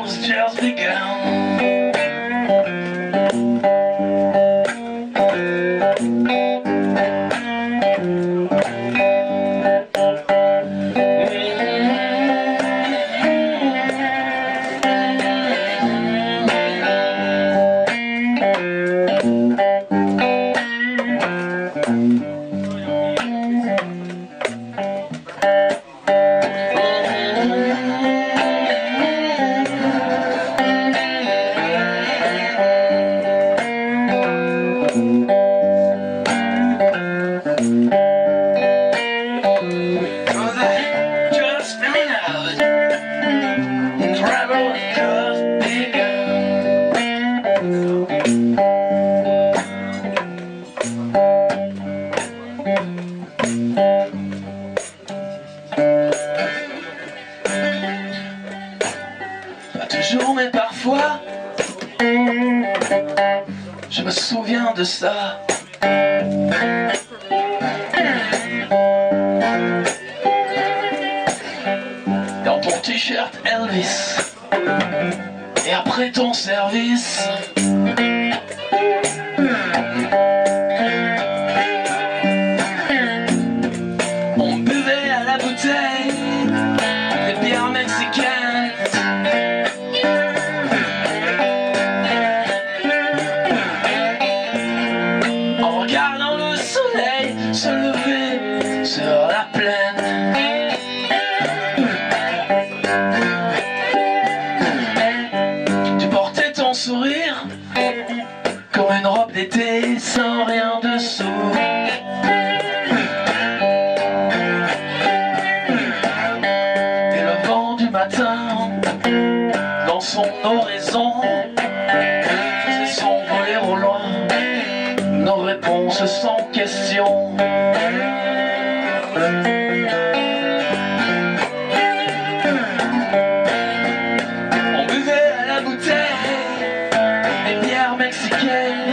struggles just begun. Pas toujours, mais parfois, je me souviens de ça. Dans ton t-shirt Elvis, et après ton service, on buvait à la bouteille des bières mexicaines. En regardant le soleil se lever sur la plaine. Tu portais ton sourire comme une robe d'été sans rien dessous. Et le vent du matin dans son oraison faisait s'envoler au loin nos réponses sans question. On buvait à la bouteille des bières mexicaines.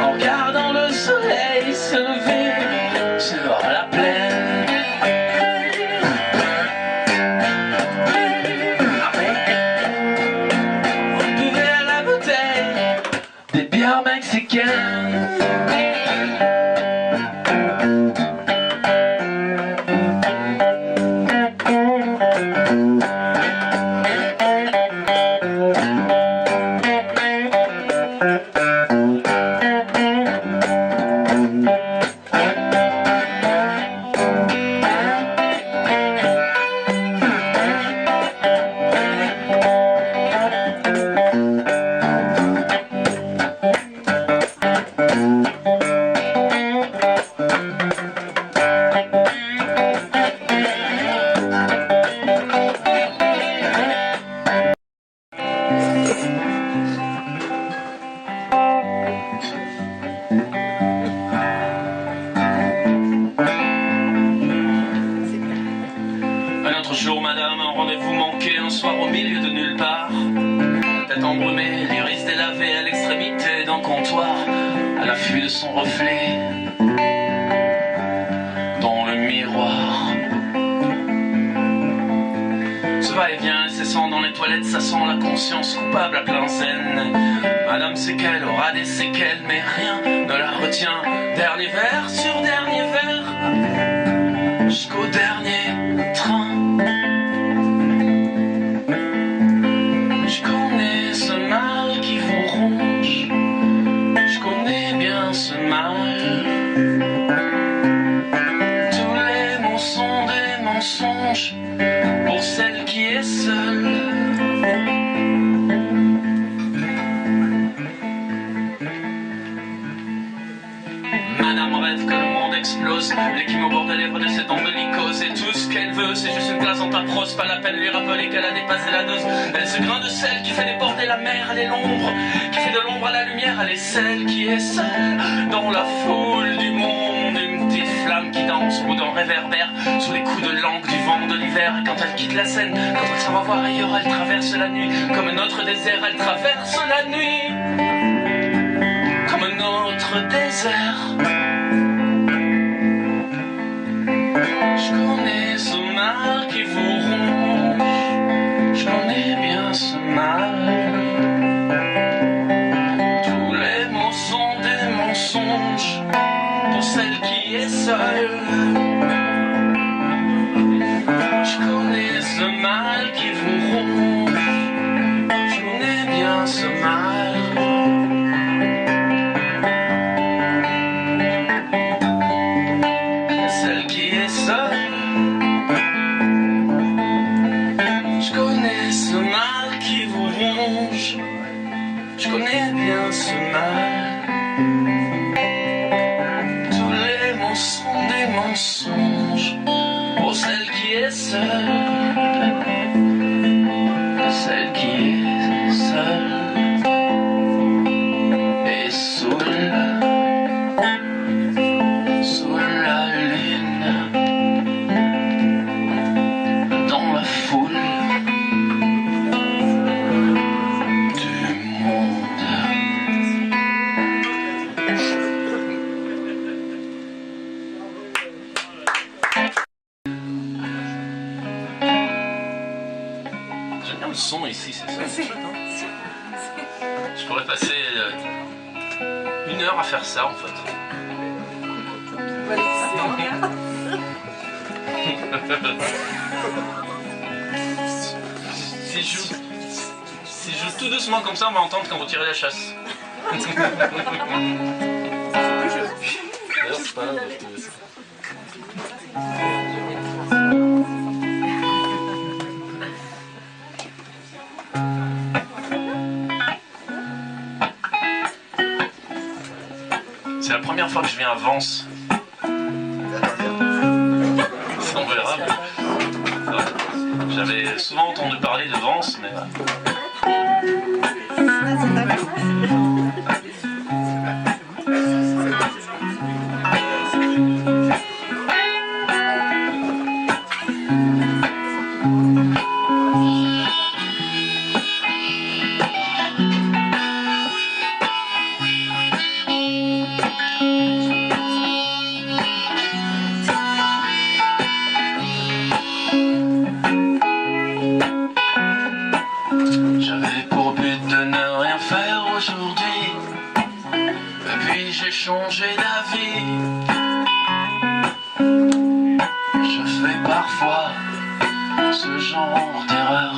En regardant le soleil se lever sur la plaine. On buvait à la bouteille des bières mexicaines. Un autre jour, madame, un rendez-vous manqué, un soir au milieu de nulle part. Tête embrumée, l'iris délavé à l'extrémité d'un comptoir, à l'affût de son reflet dans le miroir. Ce va-et-vient incessant dans les toilettes, ça sent la conscience coupable à plein zen. Madame sait qu'elle aura des séquelles, mais rien ne la retient. Dernier verre sur dernier verre, jusqu'au dernier train. Je connais ce mal qui vous ronge, je connais bien ce mal. Tous les mots sont des mensonges pour celle qui est seule. Madame rêve que le monde explose, l'écume au bord des lèvres de cette ombelicose. Et tout ce qu'elle veut, c'est juste une place en prose. Pas la peine de lui rappeler qu'elle a dépassé la dose. Elle est ce grain de sel qui fait déborder la mer. Elle est l'ombre qui fait de l'ombre à la lumière. Elle est celle qui est seule dans la foule du monde. Une petite flamme qui danse au bout d'un réverbère, sous les coups de langue du vent de l'hiver. Et quand elle quitte la scène, quand elle s'en va voir ailleurs, elle traverse la nuit. Comme notre désert, elle traverse la nuit. Comme notre désert. qui est seule. Je connais ce mal qui vous ronge, je connais bien ce mal. Celle qui est seule, je connais ce mal qui vous ronge, je connais bien ce mal. Tous les mots sont des mensonges pour celle qui est seule, celle qui est seule et sous la lune, dans la foule du monde. J'aime bien le son ici, c'est ça. Je pourrais passer 1 heure à faire ça en fait. Si je joue tout doucement comme ça, on va entendre quand vous tirez la chasse. D'ailleurs, c'est pas grave, je te laisse. C'est la première fois que je viens à Vence. On verra. Mais... ouais. J'avais souvent entendu parler de Vence, mais voilà. J'avais pour but de ne rien faire aujourd'hui, et puis j'ai changé d'avis. Je fais parfois ce genre d'erreur.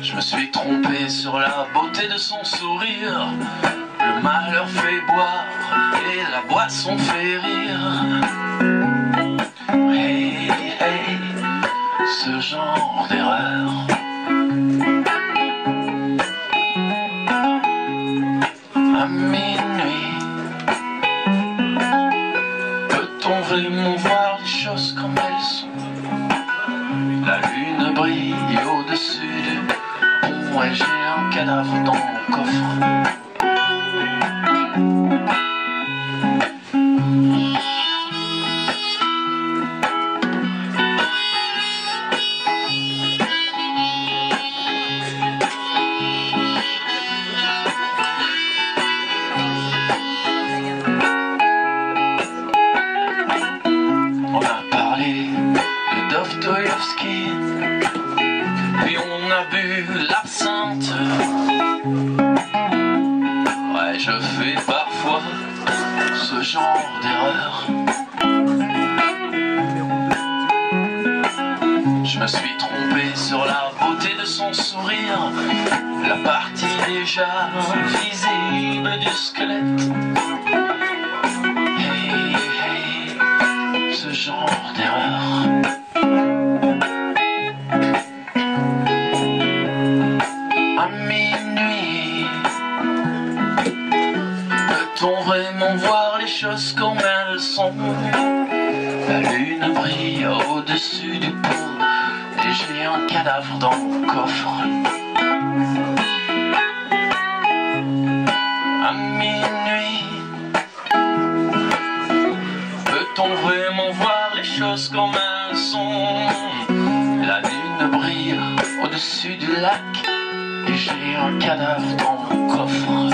Je me suis trompé sur la beauté de son sourire. Le malheur fait boire et la boisson fait rire. Hey, hey, ce genre d'erreur. À minuit, peut-on vraiment voir les choses comme elles sont? La lune brille au-dessus du pont et j'ai un cadavre dans mon coffre. Puis on a bu l'absinthe. Ouais, je fais parfois ce genre d'erreur. Je me suis trompé sur la beauté de son sourire, la partie déjà visible du squelette. Hey, hey, ce genre d'erreur. À minuit, peut-on vraiment voir les choses comme elles sont? La lune brille au-dessus du pont et j'ai un cadavre dans mon coffre. À minuit, peut-on vraiment voir les choses comme elles sont? La lune brille au-dessus du lac et j'ai un cadavre dans mon coffre.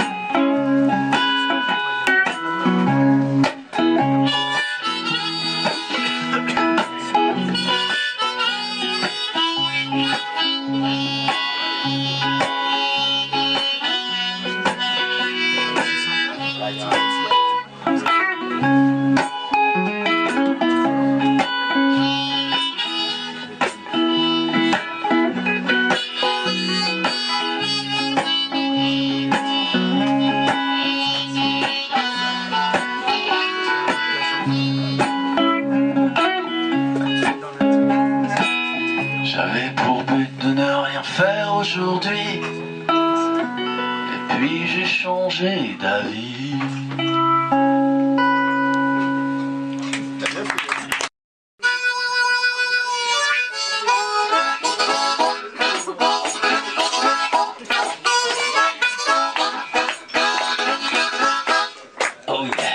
J'avais pour but de ne rien faire aujourd'hui, et puis j'ai changé d'avis. Oh yeah.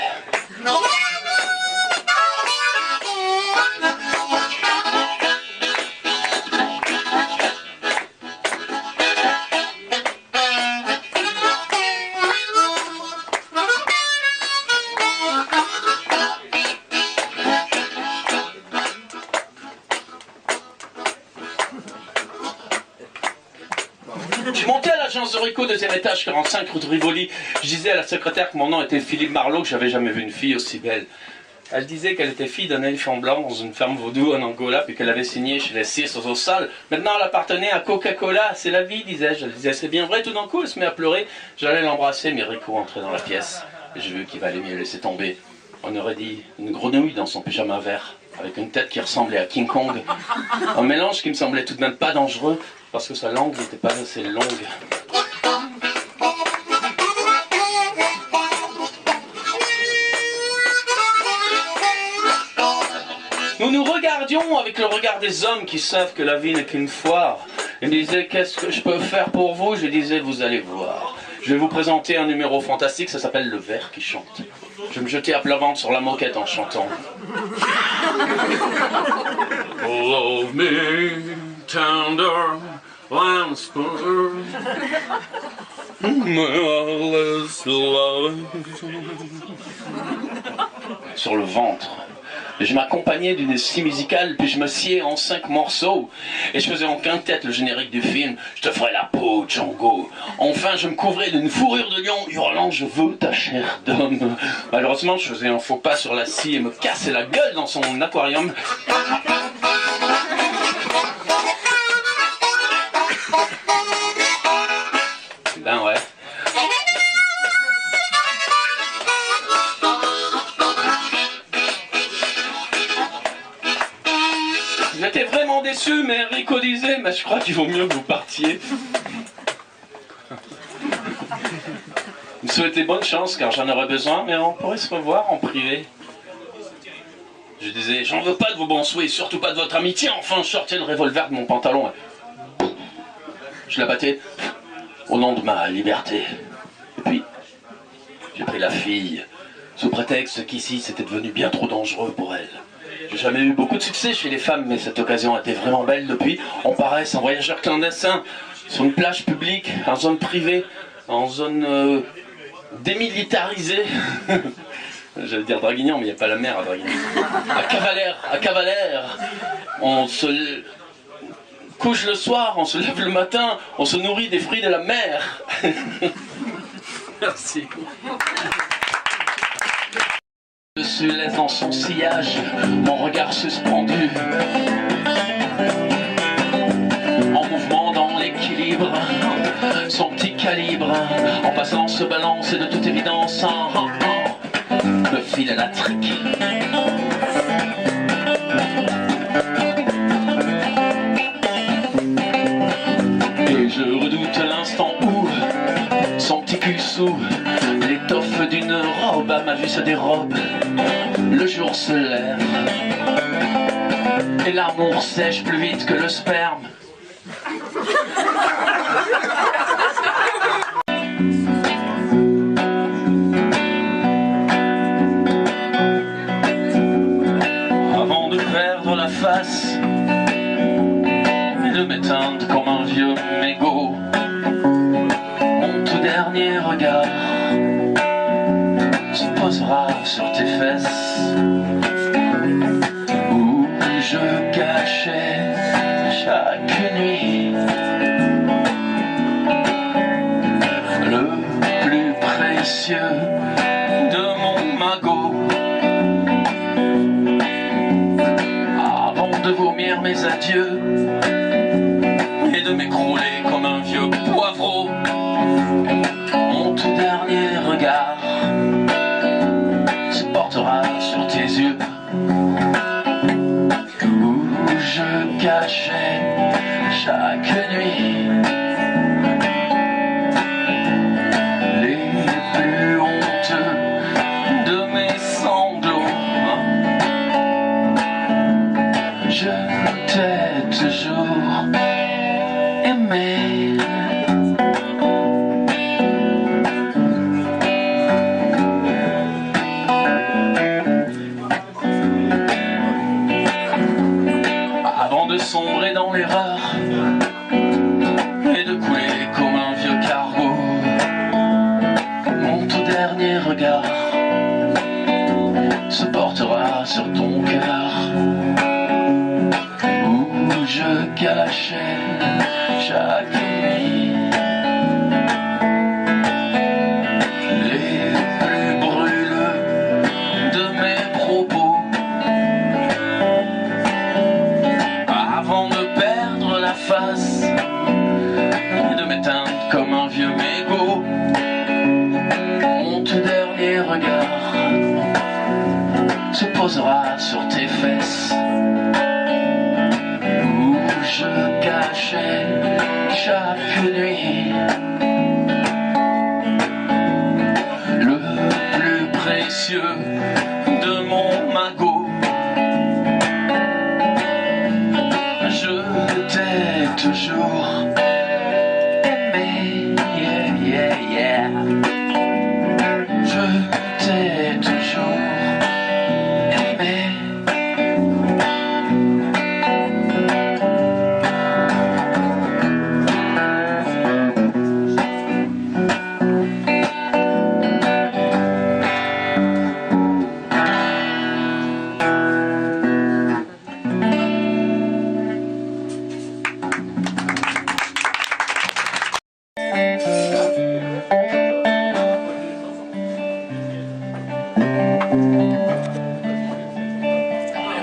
Je suis monté à l'agence de Rico, deuxième étage, 45 rue de Rivoli. Je disais à la secrétaire que mon nom était Philippe Marlowe, que j'avais jamais vu une fille aussi belle. Elle disait qu'elle était fille d'un éléphant blanc dans une ferme vaudou en Angola, puis qu'elle avait signé chez les Sears aux Salles. Maintenant, elle appartenait à Coca-Cola. C'est la vie, disais-je. Elle disait, c'est bien vrai. Tout d'un coup, elle se met à pleurer. J'allais l'embrasser, mais Rico entrait dans la pièce. Et j'ai vu qu'il valait mieux laisser tomber. On aurait dit une grenouille dans son pyjama vert, avec une tête qui ressemblait à King Kong. Un mélange qui me semblait tout de même pas dangereux, parce que sa langue n'était pas assez longue. Nous nous regardions avec le regard des hommes qui savent que la vie n'est qu'une foire. Ils me disaient, qu'est-ce que je peux faire pour vous? Je disais, vous allez voir. Je vais vous présenter un numéro fantastique, ça s'appelle Le Ver qui chante. Je vais me jeter à plat ventre sur la moquette en chantant. Love me tender, whisper, sur le ventre. Je m'accompagnais d'une scie musicale, puis je me sciais en 5 morceaux. Et je faisais en quintette le générique du film. Je te ferai la peau, Django. Enfin, je me couvrais d'une fourrure de lion, hurlant, je veux ta chair d'homme. Malheureusement, je faisais un faux pas sur la scie et me cassais la gueule dans son aquarium. Ben ouais. J'étais vraiment déçu, mais Rico disait, mais je crois qu'il vaut mieux que vous partiez. Il me souhaitait bonne chance, car j'en aurais besoin, mais on pourrait se revoir en privé. Je disais, j'en veux pas de vos bons souhaits, surtout pas de votre amitié, enfin, je sortais le revolver de mon pantalon. Je la battais au nom de ma liberté. Et puis, j'ai pris la fille, sous prétexte qu'ici, c'était devenu bien trop dangereux pour elle. J'ai jamais eu beaucoup de succès chez les femmes, mais cette occasion a été vraiment belle depuis. On paraisse en voyageur clandestin, sur une plage publique, en zone privée, en zone démilitarisée. J'allais dire Draguignan, mais il n'y a pas la mer à Draguignan. À Cavalère, on se couche le soir, on se lève le matin, on se nourrit des fruits de la mer. Merci. Je suis laisse dans son sillage, mon regard suspendu, en mouvement dans l'équilibre, son petit calibre, en passant se balance et de toute évidence, me file à la trique. Et je redoute l'instant où son petit cul sous l'étoffe d'une robe à ma vue se dérobe. Le jour se lève et l'amour sèche plus vite que le sperme. Avant de perdre la face et de m'éteindre comme un vieux mégot, mon tout dernier regard se posera sur tes fesses, où je cachais chaque nuit le plus précieux magot. Avant de vomir mes adieux et de m'écrouler comme un vieux poivreau, mon tout dernier regard se portera sur tes yeux, où je cachais chaque nuit les plus honteux de mes sanglots. Je t'ai toujours aimé. Avant de sombrer dans l'erreur et de couler comme un vieux cargo, mon tout dernier regard se portera sur ton cœur, où je cachais chaque nuit les plus brûleux de mes propos. Avant de perdre la face et de m'éteindre comme un vieux mégot, mon tout dernier regard se posera sur tes fesses, où je cachais chaque nuit le plus précieux de mon magot. Je t'ai toujours aimé, yeah, yeah, yeah. Je t'ai toujours aimé.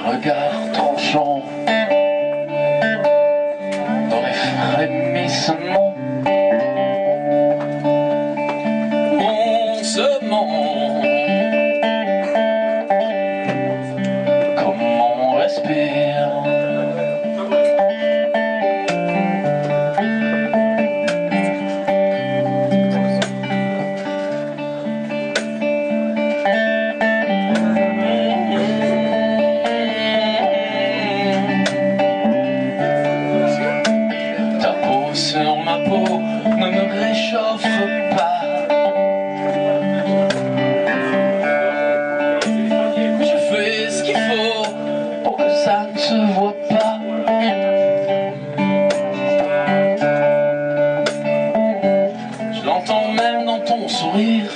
Regard tranchant dans les frémissements, bonsements, comme on respire. Sur ma peau ne me réchauffe pas. Je fais ce qu'il faut pour que ça ne se voit pas. Je l'entends même dans ton sourire.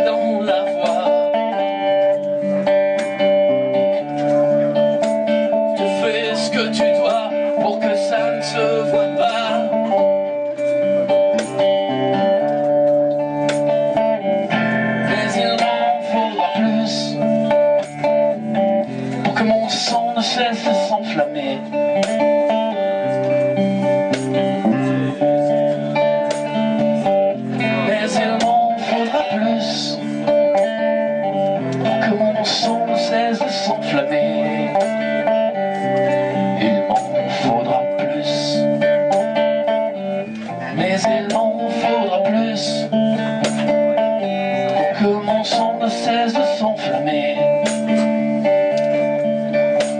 Dans la voix, tu fais ce que tu dois pour que ça ne se voit pas. Mais il m'en faudra plus pour que mon sang ne cesse de s'enflammer. Mais il m'en faudra plus pour que mon sang ne cesse de s'enflammer. Il m'en faudra plus, mais il m'en faudra plus pour que mon sang ne cesse de s'enflammer.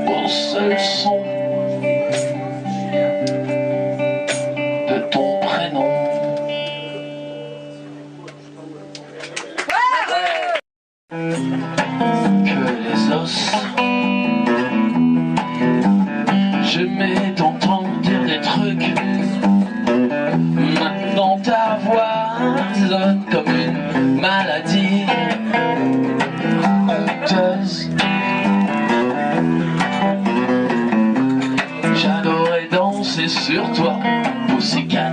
Au seul son de ton prénom. Que les os, j'aimais t'entendre dire des trucs. Maintenant ta voix résonne comme une maladie. On te sur toi, Pussycat.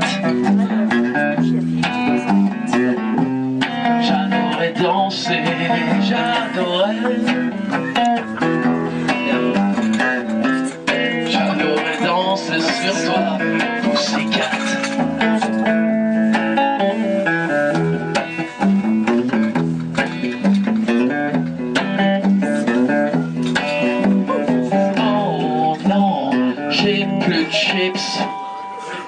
J'adorais danser, j'adorais danser sur toi, Pussycat. Chips,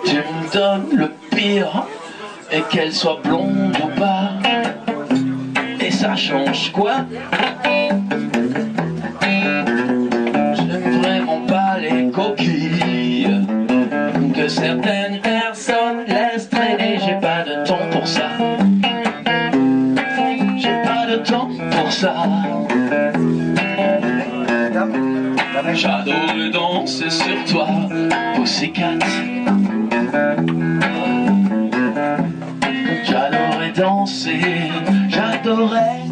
tu me donnes le pire, et qu'elle soit blonde ou pas, et ça change quoi? J'aime vraiment pas les coquilles que certaines personnes laissent traîner. J'ai pas de temps pour ça, j'ai pas de temps pour ça. J'adorais danser sur toi, Pussycat. J'adorais danser, j'adorais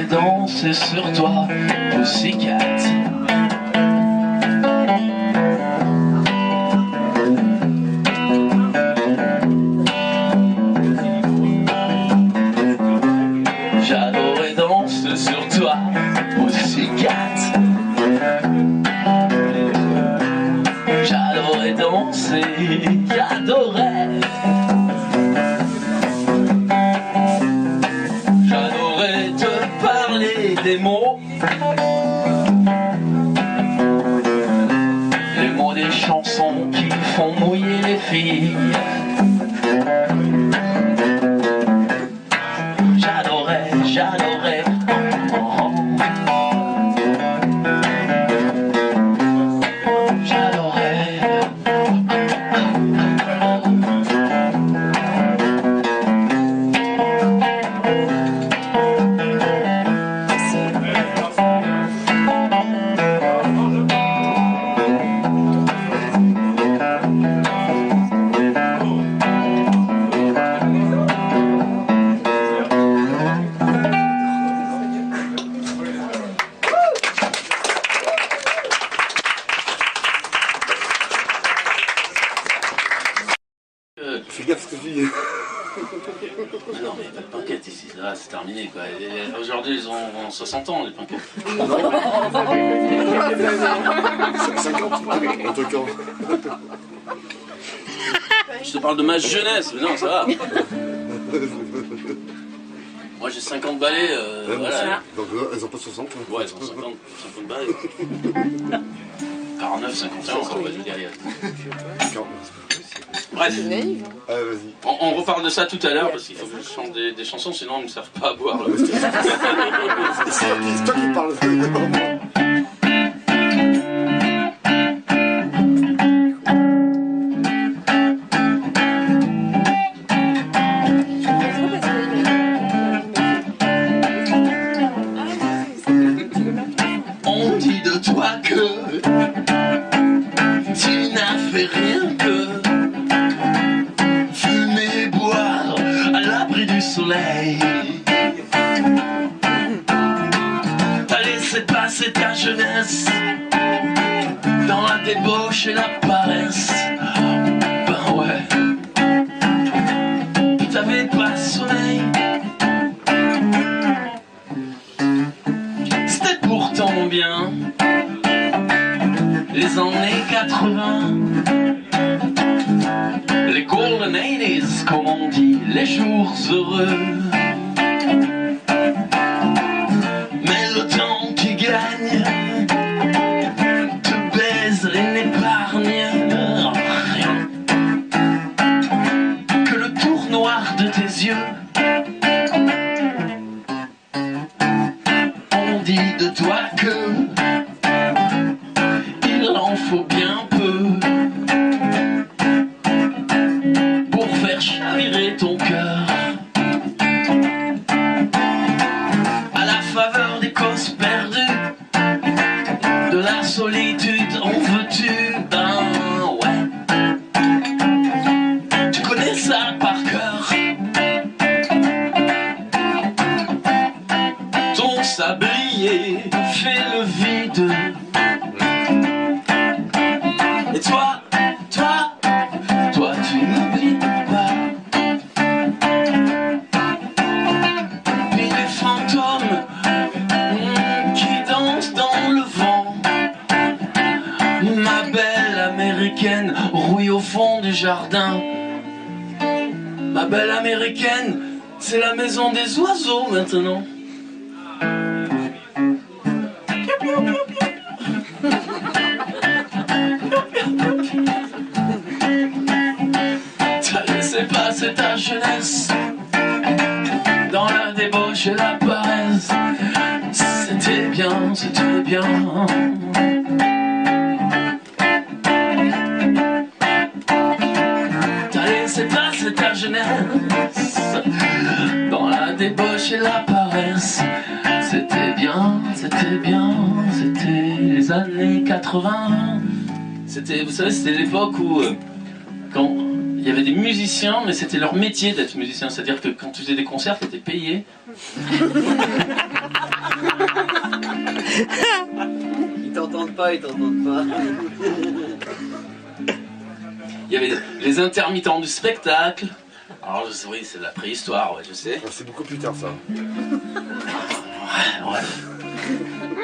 danser sur toi, Pussycat. J'adorais danser sur toi, Pussycat. J'adorais danser, j'adorais te parler des mots, les mots des chansons qui font mouiller les filles. J'adorais Fais gaffe ce que tu dis. Non mais il n'y a pas de pinquettes ici, là c'est terminé quoi. Aujourd'hui ils ont 60 ans les pinquettes. Non. 50 en tout cas. Je te parle de ma jeunesse, mais non ça va. Moi j'ai 50 balais, voilà. Donc elles ont pas 60 hein. Ouais, elles ont 50 balais. 49, 51 encore, je veux dire. Bref, vas-y. on reparle de ça tout à l'heure parce qu'il faut que je chante des chansons, sinon ils ne savent pas à boire. Là. C'est toi qui parles. On dit de toi que tu n'as fait rien que fumer, boire à l'abri du soleil. T'as laissé passer ta jeunesse dans la débauche et la paresse. Ben ouais, t'avais pas sommeil. C'était pourtant bien les années 80, les golden 80s comme on dit, les jours heureux. Mais le temps qui gagne te baise et n'épargne rien que le tour noir de tes yeux. On dit de toi que il en faut bien peu pour faire chavirer ton cœur. À la faveur des causes perdues, de la solitude, en veux-tu? Ben ouais, tu connais ça par cœur. Ton sablier fait le vide jardins. Ma belle américaine, c'est la maison des oiseaux maintenant. T'as laissé passer ta jeunesse dans la débauche et la paresse. C'était bien, c'était bien. T'as laissé passer ta jeunesse dans la débauche et la paresse. C'était bien, c'était bien, c'était les années 80. C'était, vous savez, c'était l'époque où quand il y avait des musiciens, mais c'était leur métier d'être musicien. C'est-à-dire que quand tu faisais des concerts, tu étais payé. Ils t'entendent pas, ils t'entendent pas. Il y avait les intermittents du spectacle. Alors oui, c'est de la préhistoire, ouais, je sais. C'est beaucoup plus tard ça. Ouais.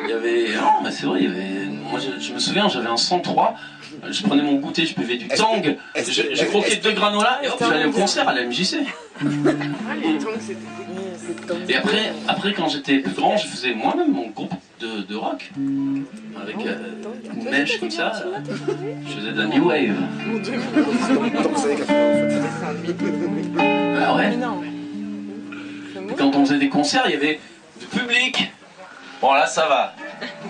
Il y avait... Non, mais c'est vrai, il y avait... Moi, je me souviens, j'avais un 103. Je prenais mon goûter, je buvais du Tang. J'ai croqué 2 granolas et hop, j'allais au concert à la MJC. Et après, quand j'étais plus grand, je faisais moi-même mon groupe de rock. Avec une mèche comme ça. Je faisais de la New Wave. Dans les années 80 en fait. Ah ouais. Et quand on faisait des concerts, il y avait du public. Bon là ça va. Tu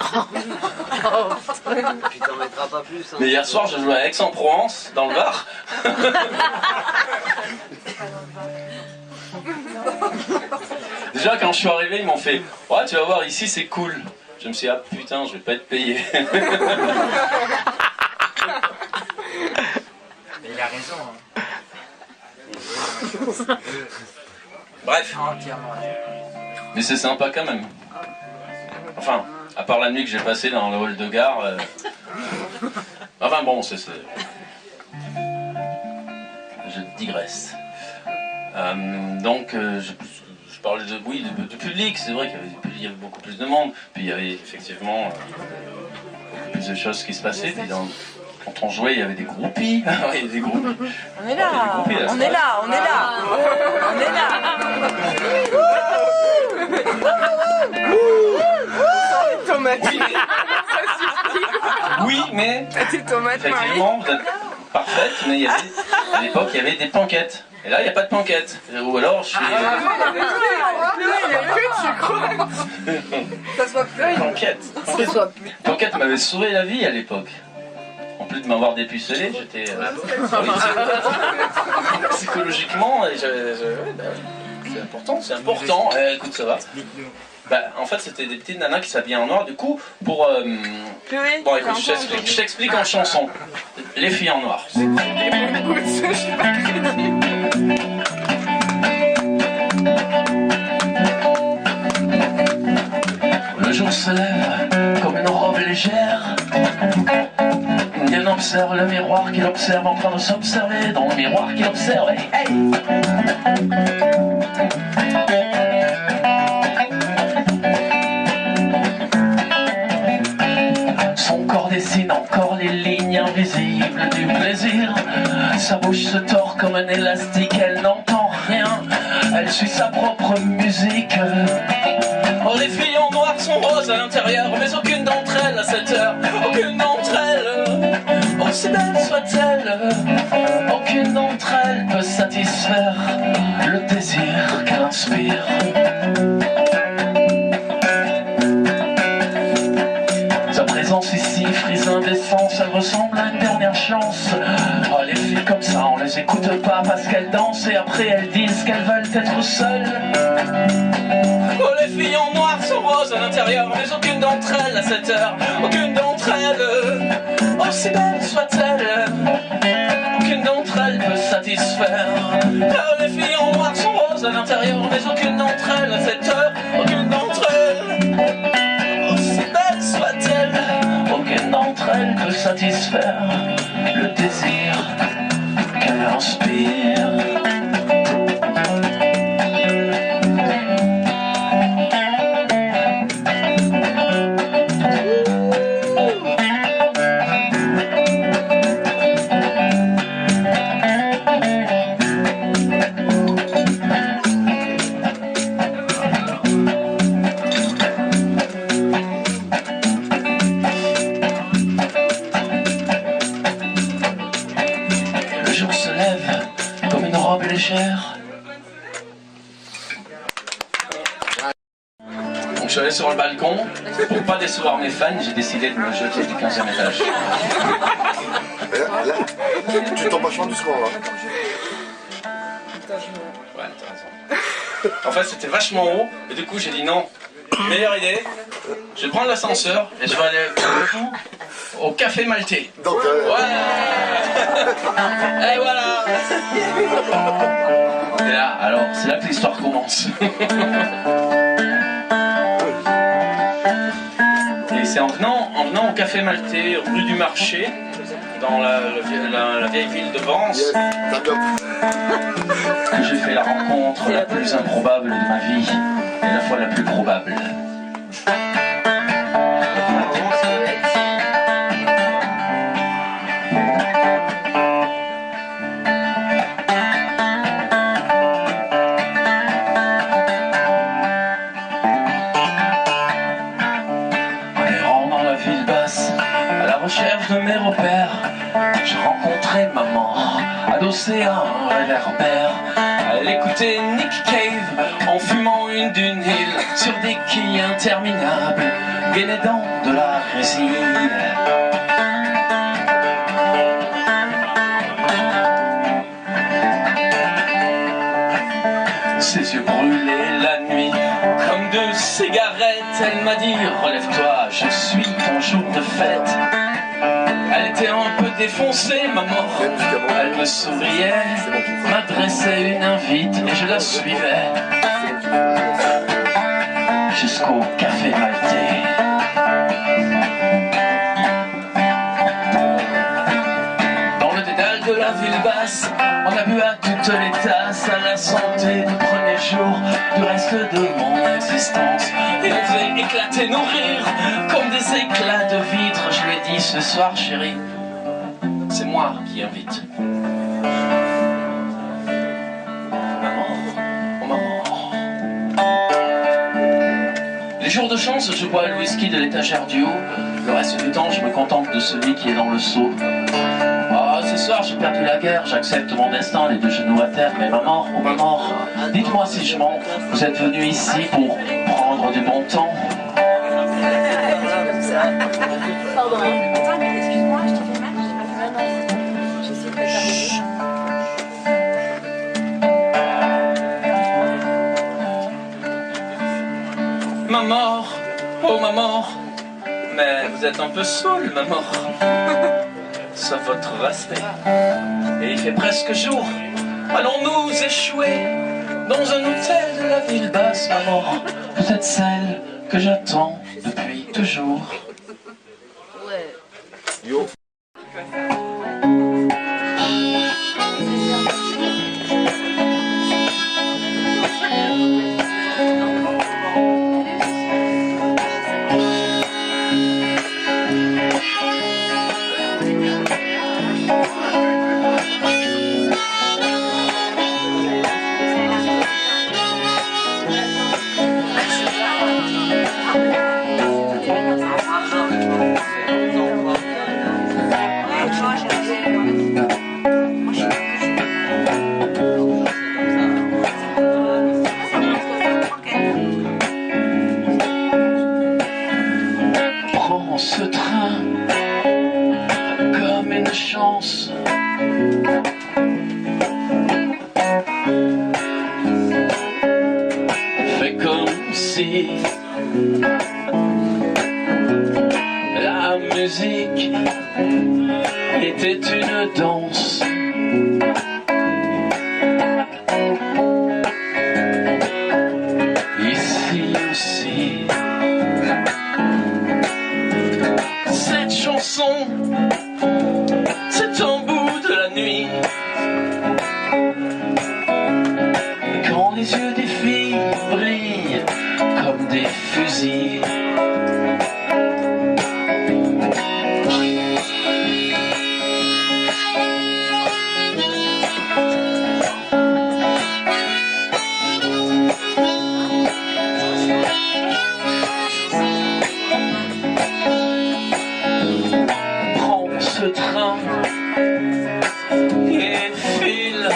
t'en mettras pas plus. Hein. Mais hier soir je jouais à Aix-en-Provence, dans le Var. Déjà quand je suis arrivé ils m'ont fait « Ouais tu vas voir ici c'est cool ». Je me suis dit « Ah putain je vais pas être payé ». Mais il a raison. Hein. Bref. Entièrement raison. Mais c'est sympa quand même. Enfin, à part la nuit que j'ai passée dans le hall de gare. Enfin bon, c'est... Je digresse. Donc, je parlais de, oui, de public. C'est vrai qu'il y avait beaucoup plus de monde. Puis il y avait effectivement beaucoup plus de choses qui se passaient. Puis quand on jouait, il y avait des groupies. Il y avait des groupies. On est là, on est là, on est là, on est là. Oui, mais effectivement, vous êtes parfaite, mais il y avait, à l'époque, il y avait des panquettes. Et là, il n'y a pas de panquettes. Ou alors, je suis... Panquette m'avait sauvé la vie à l'époque. En plus de m'avoir dépucelé, j'étais... Psychologiquement, c'est important, c'est important. Écoute, ça va. Bah, en fait, c'était des petites nanas qui s'habillaient en noir, du coup, pour... Bon, écoute, je t'explique en chanson. Les filles en noir. Le jour se lève comme une robe légère. Indienne observe le miroir qu'il observe en train de s'observer dans le miroir qu'il observe. Hey, hey. Son corps dessine encore les lignes invisibles du plaisir. Sa bouche se tord comme un élastique, elle n'entend rien. Elle suit sa propre musique. Oh, les filles en noir sont roses à l'intérieur, mais aucune d'entre elles à cette heure, aucune d'entre elles, aussi belle soit-elle, aucune d'entre elles peut satisfaire le désir qu'elle inspire. Sa présence ici frise l'indécence, elle ressemble à une dernière chance. Oh, les filles comme ça, on les écoute pas parce qu'elles dansent et après elles disent qu'elles veulent être seules. Oh, les filles en noir sont roses à l'intérieur, mais aucune d'entre elles à cette heure, aucune d'entre elles, aussi belle soit-elle, aucune d'entre elles peut satisfaire. Oh, les filles en noir sont roses à l'intérieur, mais aucune d'entre elles à cette heure, aucune d'entre elles, aussi belle soit-elle, aucune d'entre elles peut satisfaire le désir qu'elle inspire. je suis allé sur le balcon. Pour pas décevoir mes fans, j'ai décidé de me jeter du 15e étage. Là, tu tombes vachement doucement là. Ouais, t'as raison. En fait, c'était vachement haut, et du coup, j'ai dit non. Meilleure idée, je vais prendre l'ascenseur et je vais aller au café maltais. Donc, Ouais. Et voilà. Et là, alors, c'est là que l'histoire commence. Et c'est en venant au café maltais, rue du Marché, dans la vieille ville de Vence, yes, que j'ai fait la rencontre la plus improbable de ma vie et la fois la plus probable. De mes repères, j'ai rencontré maman, adossée à un réverbère. Elle écoutait Nick Cave en fumant une d'une île sur des quilles interminables, guénédant de la résine. Ses yeux brûlaient la nuit comme de cigarettes. Elle m'a dit relève-toi, je suis ton jour de fête. Elle était un peu défoncée, maman. Elle me souriait, m'adressait une invite et je la suivais jusqu'au café maltais. Dans le dédale de la ville basse, on a bu à toutes les tasses à la santé du premier jour du reste de mon existence. Et on faisait éclater nos rires comme des éclats de vitre. Je lui ai dit ce soir, chérie, c'est moi qui invite. Maman, oh maman. Les jours de chance, je bois le whisky de l'étagère du haut. Le reste du temps, je me contente de celui qui est dans le seau. Oh, ce soir, j'ai perdu la guerre, j'accepte mon destin, les deux genoux à terre. Mais maman, oh maman, dites-moi si je mens. Vous êtes venu ici pour prendre du bon temps. Pardon. Attends, excuse-moi, je t'ai fait mal, j'ai pas fait mal. J'essaie de t'arriver. Maman, oh maman, mais vous êtes un peu saoul, maman. Sauf votre respect. Et il fait presque jour. Allons-nous échouer dans un hôtel de la ville basse, maman? Vous êtes celle que j'attends depuis toujours. Ouais. yo. Prends ce train comme une chance. Fais comme si la musique était une danse. Ici aussi, cette chanson, c'est un bout de la nuit. Quand les yeux des filles brillent comme des fusils. Prends ce train et file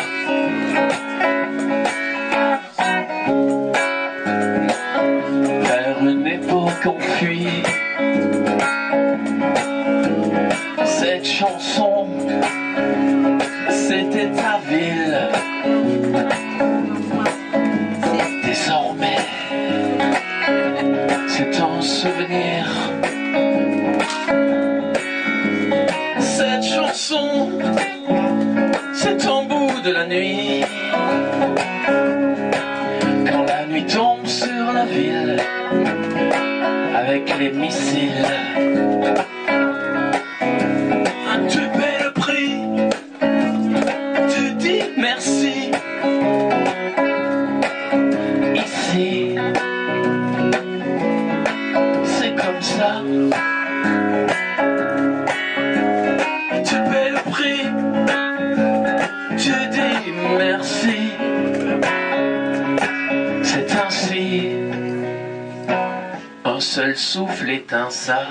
vers une souvenir. Cette chanson, c'est en bout de la nuit. Quand la nuit tombe sur la ville avec les missiles, tu paies le prix, tu dis merci. Ici, c'est comme ça. Tu paies le prix, tu dis merci. C'est ainsi, un seul souffle éteint ça.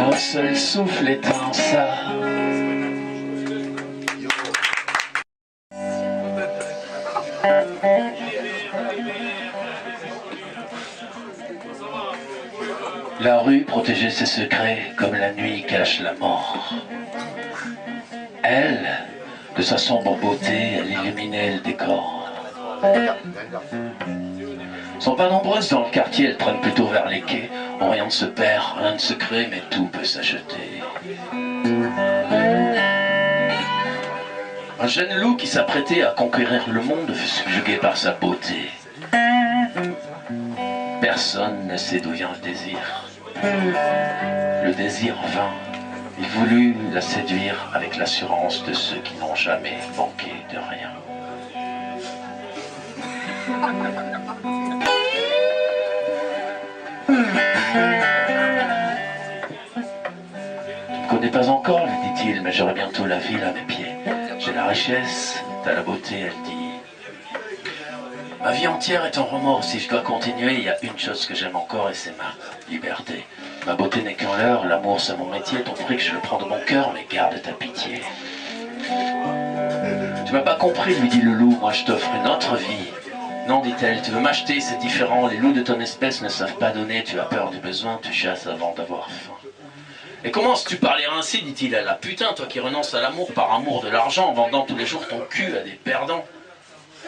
Un seul souffle éteint ça. La rue protégeait ses secrets comme la nuit cache la mort. Elle, de sa sombre beauté, elle illuminait le décor. Sont pas nombreuses dans le quartier, elles traînent plutôt vers les quais. Où rien ne se perd, rien ne se crée, mais tout peut s'acheter. Un jeune loup qui s'apprêtait à conquérir le monde fut subjugué par sa beauté. Personne ne sait d'où vient le désir. Le désir vint. Il voulut la séduire avec l'assurance de ceux qui n'ont jamais manqué de rien. Tu ne connais pas encore, lui dit-il, mais j'aurai bientôt la ville à mes pieds. J'ai la richesse, t'as la beauté, elle dit. Ma vie entière est en remords, si je dois continuer, il y a une chose que j'aime encore et c'est ma liberté. Ma beauté n'est qu'un leurre, l'amour c'est mon métier, ton fric je le prends de mon cœur, mais garde ta pitié. Tu m'as pas compris, lui dit le loup, moi je t'offre une autre vie. Non, dit-elle, tu veux m'acheter, c'est différent, les loups de ton espèce ne savent pas donner, tu as peur du besoin, tu chasses avant d'avoir faim. Et commences-tu parler ainsi, dit-il à la putain, toi qui renonces à l'amour par amour de l'argent, en vendant tous les jours ton cul à des perdants.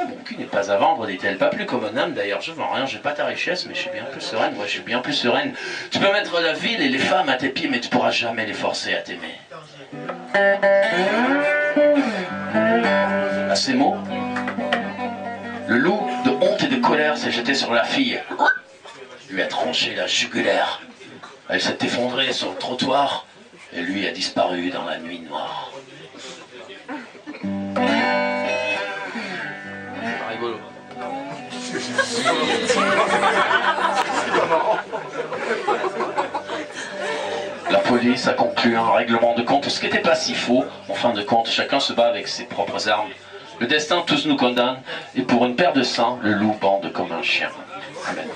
Mon cul n'est pas à vendre, dit-elle, pas plus comme un âme, d'ailleurs je vends rien, j'ai pas ta richesse, mais je suis bien plus sereine, moi je suis bien plus sereine. Tu peux mettre la ville et les femmes à tes pieds, mais tu pourras jamais les forcer à t'aimer. À ces mots, le loup, de honte et de colère, s'est jeté sur la fille, lui a tranché la jugulaire. Elle s'est effondrée sur le trottoir, et lui a disparu dans la nuit noire. Rigolo. La police a conclu un règlement de compte, ce qui n'était pas si faux. En fin de compte, chacun se bat avec ses propres armes. Le destin tous nous condamne, et pour une paire de seins, le loup bande comme un chien. Amen.